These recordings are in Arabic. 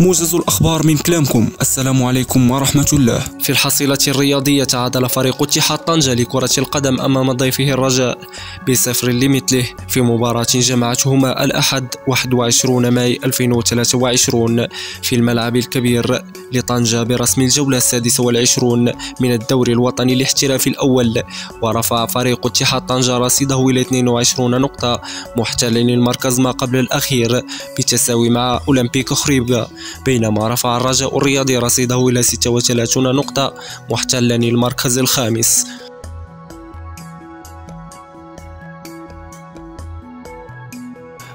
موجز الأخبار من كلامكم. السلام عليكم ورحمة الله. في الحصيلة الرياضية تعادل فريق اتحاد طنجة لكرة القدم أمام ضيفه الرجاء ب0 لمثله في مباراة جمعتهما الأحد 21 ماي 2023 في الملعب الكبير لطنجة برسم الجولة 26 من الدوري الوطني الاحترافي الأول. ورفع فريق اتحاد طنجة رصيده إلى 22 نقطة، محتلا المركز ما قبل الأخير بالتساوي مع أولمبيك خريبكا، بينما رفع الرجاء الرياضي رصيده إلى 36 نقطة، محتلا المركز الخامس.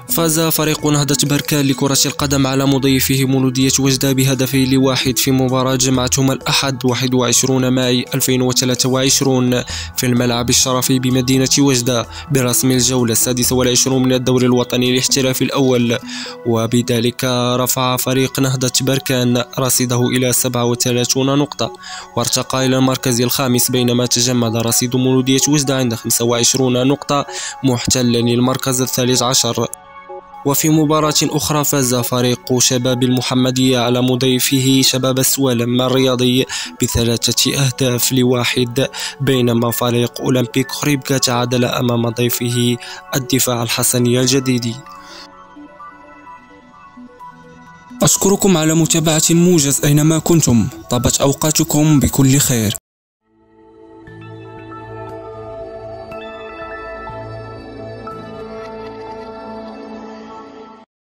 فاز فريق نهضة بركان لكرة القدم على مضيفه مولودية وجدة ب2-1 في مباراة جمعتهما الأحد 21 ماي 2023 في الملعب الشرفي بمدينة وجدة برسم الجولة 26 من الدوري الوطني الاحترافي الأول. وبذلك رفع فريق نهضة بركان رصيده إلى 37 نقطة وارتقى إلى المركز الخامس، بينما تجمد رصيد مولودية وجدة عند 25 نقطة، محتلا المركز الثالث عشر. وفي مباراة أخرى فاز فريق شباب المحمدية على مضيفه شباب السوالم الرياضي ب3-1، بينما فريق أولمبيك خريبكا تعادل أمام ضيفه الدفاع الحسني الجديدي. أشكركم على متابعة الموجز أينما كنتم. طابت أوقاتكم بكل خير.